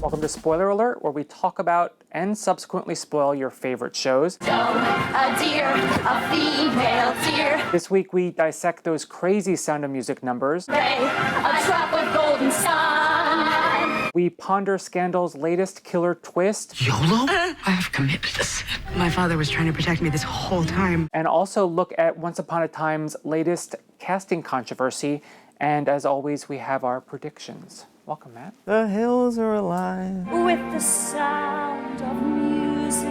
Welcome to Spoiler Alert, where we talk about and subsequently spoil your favorite shows. A deer, a female deer. This week we dissect those crazy Sound of Music numbers. Ray, a drop of golden sun. We ponder Scandal's latest killer twist. YOLO? I have committed a sin. My father was trying to protect me this whole time. And also look at Once Upon a Time's latest casting controversy. And as always, we have our predictions. Welcome, Matt. The hills are alive with the sound of music.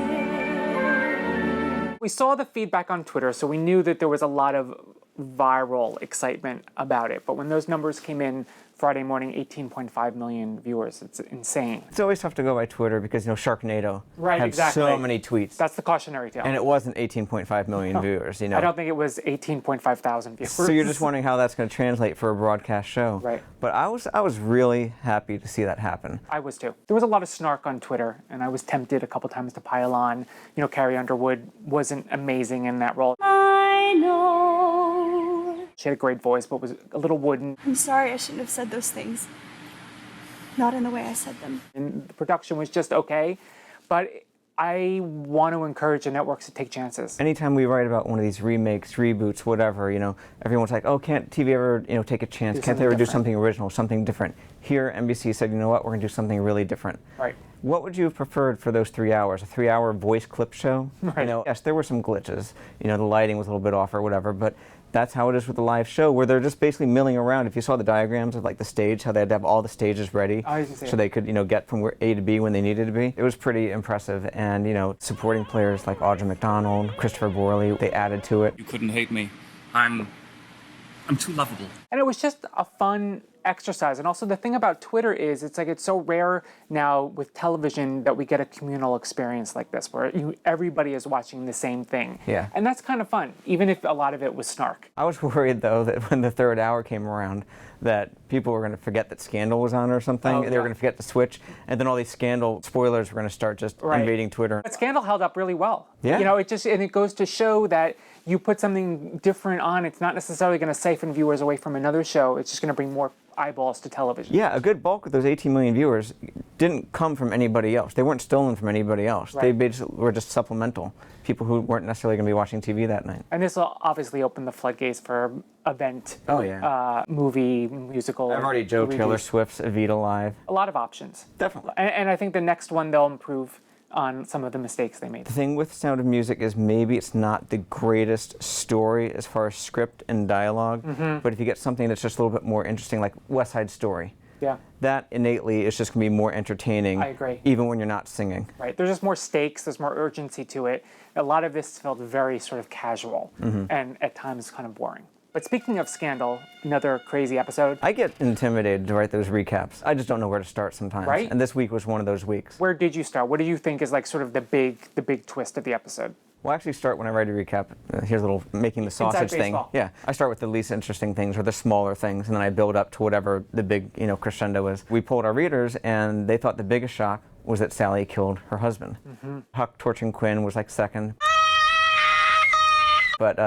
We saw the feedback on Twitter, so we knew that there was a lot of viral excitement about it. But when those numbers came in Friday morning, 18.5 million viewers. It's insane. It's always tough to go by Twitter because, Sharknado had exactly. so many tweets. That's the cautionary tale. And it wasn't 18.5 million viewers, I don't think it was 18.5 thousand viewers. So you're just wondering how that's going to translate for a broadcast show. Right. But I was really happy to see that happen. I was too. There was a lot of snark on Twitter, and I was tempted a couple times to pile on. Carrie Underwood wasn't amazing in that role. I know. She had a great voice, but was a little wooden. I'm sorry, I shouldn't have said those things. Not in the way I said them. And the production was just okay, but I want to encourage the networks to take chances. Anytime we write about one of these remakes, reboots, whatever, everyone's like, oh, can't TV ever, take a chance? Can't they ever do something original, something different? Here, NBC said, you know what, we're going to do something really different. Right. What would you have preferred for those 3 hours? A 3-hour voice clip show? Right. Yes, there were some glitches. The lighting was a little bit off or whatever, but that's how it is with a live show, where they're just basically milling around. If you saw the diagrams of the stage, how they had to have all the stages ready so they could, get from where A to B when they needed to be. It was pretty impressive. And, supporting players like Audra McDonald, Christopher Borley, they added to it. You couldn't hate me. I'm too lovable. And it was just a fun exercise. And also the thing about Twitter is it's so rare now with television that we get a communal experience like this where everybody is watching the same thing. Yeah. And that's kind of fun, even if a lot of it was snark. I was worried though that when the third hour came around that people were going to forget that Scandal was on or something. Oh, They were going to forget to switch, and then all these Scandal spoilers were going to start just invading Twitter. But Scandal held up really well. Yeah. It goes to show that you put something different on, it's not necessarily going to siphon viewers away from another show. It's just going to bring more eyeballs to television. Yeah, a good bulk of those 18 million viewers didn't come from anybody else. They weren't stolen from anybody else. Right. They basically were just supplemental. People who weren't necessarily going to be watching TV that night. And this will obviously open the floodgates for event, movie, musical. I've already joked Taylor Swift's Evita Live. A lot of options. Definitely. And I think the next one they'll improve on some of the mistakes they made. The thing with Sound of Music is maybe it's not the greatest story as far as script and dialogue, but if you get something that's just a little bit more interesting, like West Side Story, that innately is just going to be more entertaining. I agree. Even when you're not singing. Right. There's just more stakes. There's more urgency to it. A lot of this felt very sort of casual and at times kind of boring. But speaking of Scandal, another crazy episode. I get intimidated to write those recaps. I just don't know where to start sometimes. Right? And this week was one of those weeks. Where did you start? What do you think is sort of the big twist of the episode? Well, I actually start when I write a recap. Here's a little making the sausage thing. Yeah, I start with the least interesting things or the smaller things, and then I build up to whatever the big, crescendo is. We polled our readers, and they thought the biggest shock was that Sally killed her husband. Huck torching Quinn was second. But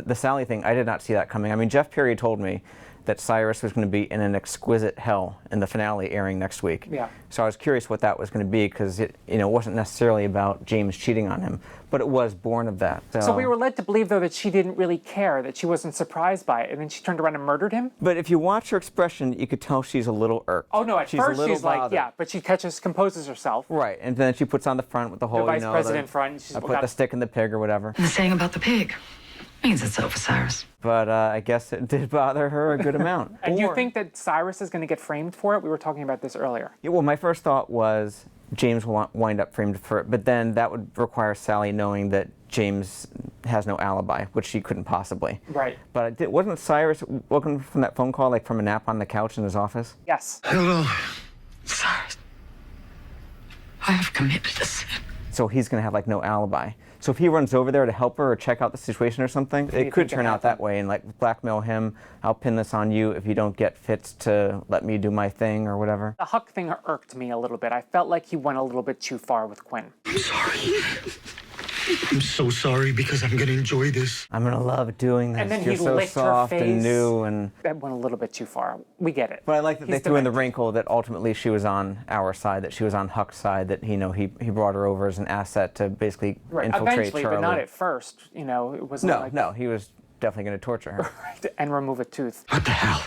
the Sally thing, I did not see that coming. I mean, Jeff Perry told me that Cyrus was going to be in an exquisite hell in the finale airing next week. Yeah. So I was curious what that was going to be because it wasn't necessarily about James cheating on him, but it was born of that. So we were led to believe, though, that she didn't really care, that she wasn't surprised by it, and then she turned around and murdered him? But if you watch her expression, you could tell she's a little irked. Oh, no, at first she's bothered. but she composes herself. Right, and then she puts on the front with the whole, the vice president front. I put the stick in the pig or whatever. The saying about the pig means it's over, Cyrus. But I guess it did bother her a good amount. And do you think that Cyrus is going to get framed for it? We were talking about this earlier. Yeah, well, my first thought was James will wind up framed for it, but then that would require Sally knowing that James has no alibi, which she couldn't possibly. Right. But wasn't Cyrus woken from that phone call from a nap on the couch in his office? Yes. Hello, Cyrus. I have committed a sin. So he's going to have no alibi. So if he runs over there to help her or check out the situation or something, it could turn out that way and blackmail him. I'll pin this on you if you don't get Fitz to let me do my thing or whatever. The Huck thing irked me a little bit. I felt like he went a little bit too far with Quinn. I'm sorry. I'm so sorry because I'm gonna enjoy this. I'm gonna love doing this. And then You're he so licked her soft and face. new and. That went a little bit too far. We get it. But I like that He's they threw in the demented. wrinkle that ultimately she was on our side, that she was on Huck's side, that he brought her over as an asset to basically infiltrate Eventually, Charlie. but not at first. You know, it wasn't like No, he was definitely going to torture her. and remove a tooth, What the hell?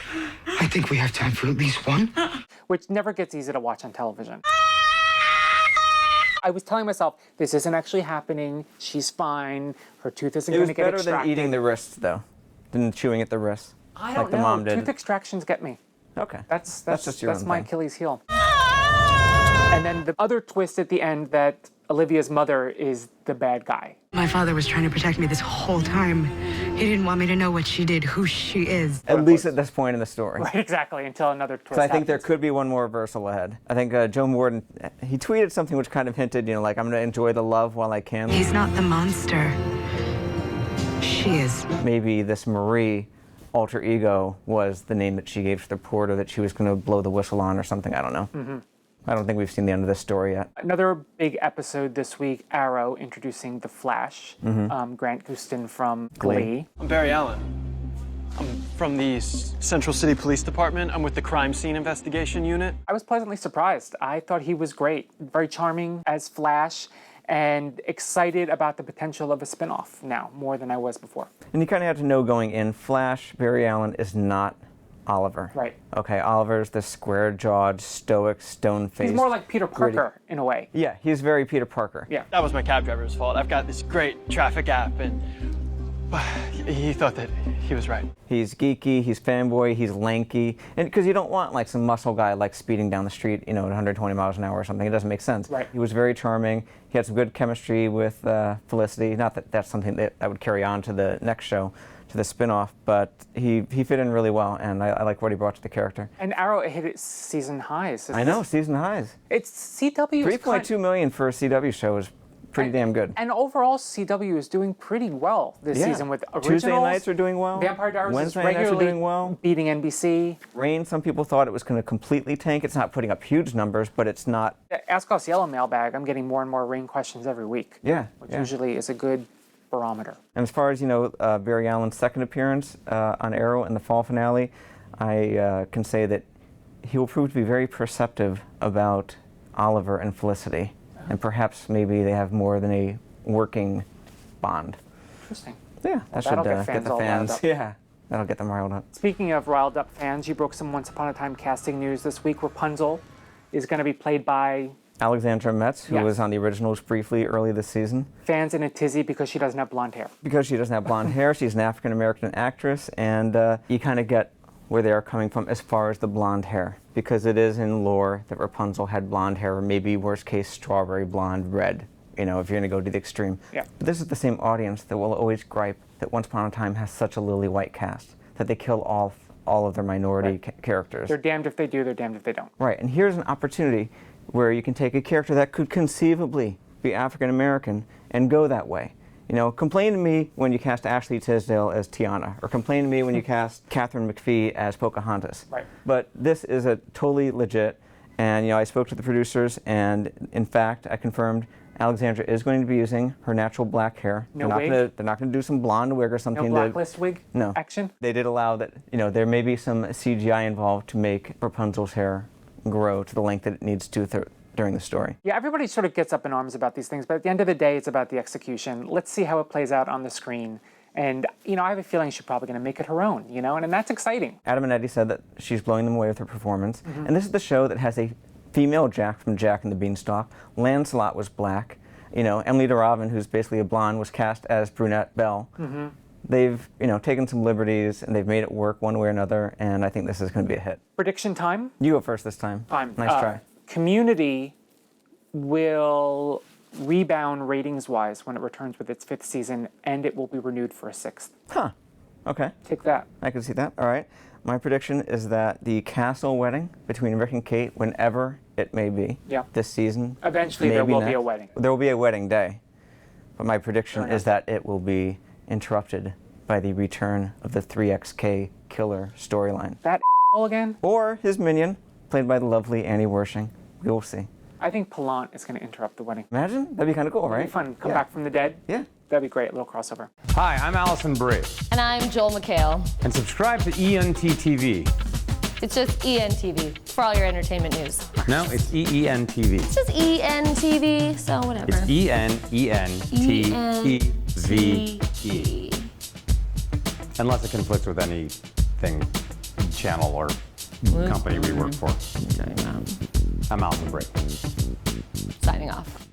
I think we have time for at least one. which never gets easy to watch on television. I was telling myself, this isn't actually happening. She's fine. Her tooth isn't It going was to get better extracted. than eating the wrists, though, than chewing at the wrists, I like don't the know. mom did. Tooth extractions get me. Okay, That's just your own my thing. Achilles heel. And then the other twist at the end that Olivia's mother is the bad guy. My father was trying to protect me this whole time. He didn't want me to know what she did, who she is. At least at this point in the story. Right, exactly, until another twist So I think there happens. could be one more reversal ahead. I think Joe Morden, he tweeted something which kind of hinted, like, I'm going to enjoy the love while I can. He's not the monster. She is. Maybe this Marie alter ego was the name that she gave to the reporter that she was going to blow the whistle on or something. I don't know. Mm-hmm. I don't think we've seen the end of this story yet. Another big episode this week, Arrow introducing The Flash. Grant Gustin from Glee. I'm Barry Allen. I'm from the Central City Police Department. I'm with the Crime Scene Investigation Unit. I was pleasantly surprised. I thought he was great. Very charming as Flash, and excited about the potential of a spinoff now, more than I was before. And you kind of have to know going in, Flash, Barry Allen is not Oliver. Right. Okay, Oliver's the square-jawed, stoic, stone-faced. He's more like Peter gritty. Parker, in a way. Yeah, he's very Peter Parker. Yeah. That was my cab driver's fault. I've got this great traffic app, and he thought that he was right. He's geeky, he's fanboy, he's lanky, and because you don't want like some muscle guy like speeding down the street, at 120 miles an hour or something. It doesn't make sense. Right. He was very charming. He had some good chemistry with Felicity. Not that that's something that would carry on to the next show, to the spin-off, but he fit in really well, and I like what he brought to the character. And Arrow hit its season highs. I know, season highs. It's CW. 3.2 million for a CW show is pretty damn good. And overall, CW is doing pretty well this season with originals. Tuesday nights are doing well. Vampire Diaries Wednesday is nights are regularly doing well. beating NBC. Reign, some people thought it was going to completely tank. It's not putting up huge numbers, but it's not. Ask Us Yellow mailbag. I'm getting more and more Reign questions every week. Yeah, Which yeah. usually is a good barometer. And as far as Barry Allen's second appearance on Arrow in the fall finale, I can say that he will prove to be very perceptive about Oliver and Felicity, and perhaps maybe they have more than a working bond. Interesting. Yeah, that should that'll get get fans the all riled fans. up. Yeah, that'll get them riled up. Speaking of riled up fans, you broke some Once Upon a Time casting news this week. Rapunzel is going to be played by Alexandra Metz, who Yes. was on the originals briefly early this season. fans in a tizzy because she doesn't have blonde hair. Because she doesn't have blonde hair, she's an African-American actress, and you kind of get where they are coming from as far as the blonde hair. Because it is in lore that Rapunzel had blonde hair, or maybe worst case, strawberry blonde red, if you're going to go to the extreme. Yeah. But this is the same audience that will always gripe that Once Upon a Time has such a lily white cast, that they kill all of their minority characters. They're damned if they do, they're damned if they don't. Right, and here's an opportunity where you can take a character that could conceivably be African American and go that way. Complain to me when you cast Ashley Tisdale as Tiana, or complain to me when you cast Catherine McPhee as Pocahontas. Right. But this is a totally legit, and I spoke to the producers, and in fact, I confirmed Alexandra is going to be using her natural black hair. No they're wig? Not going to do some blonde wig or No something. blacklist wig No. action? They did allow that, there may be some CGI involved to make Rapunzel's hair grow to the length that it needs to during the story. Yeah, everybody sort of gets up in arms about these things, but at the end of the day, it's about the execution. Let's see how it plays out on the screen. And, I have a feeling she's probably going to make it her own, and that's exciting. Adam and Eddie said that she's blowing them away with her performance. And this is the show that has a female Jack from Jack and the Beanstalk. Lancelot was black. Emily DeRavin, who's basically a blonde, was cast as Brunette Belle. They've, taken some liberties, and they've made it work one way or another, and I think this is going to be a hit. Prediction time? You go first this time. Fine. Nice try. Community will rebound ratings-wise when it returns with its 5th season, and it will be renewed for a 6th. Huh. Okay. Take that. I can see that. All right. My prediction is that the castle wedding between Rick and Kate, whenever it may be, Yeah. this season. Eventually there maybe will be a next, wedding. There will be a wedding day. But my prediction Fair enough. is that it will be interrupted by the return of the 3XK killer storyline. That again? Or his minion, played by the lovely Annie Wershing. We will see. I think Palant is going to interrupt the wedding. Imagine? That'd be kind of cool, That'd right? be fun. Come back from the dead. Yeah. That'd be great. A little crossover. Hi, I'm Allison Brie. And I'm Joel McHale. And subscribe to ENT TV. It's just ENTV for all your entertainment news. No, it's EENTV. It's just ENTV, so whatever. It's ENENTEVE. Unless it conflicts with anything, channel or company we work for. I'm Allison Brie. Signing off.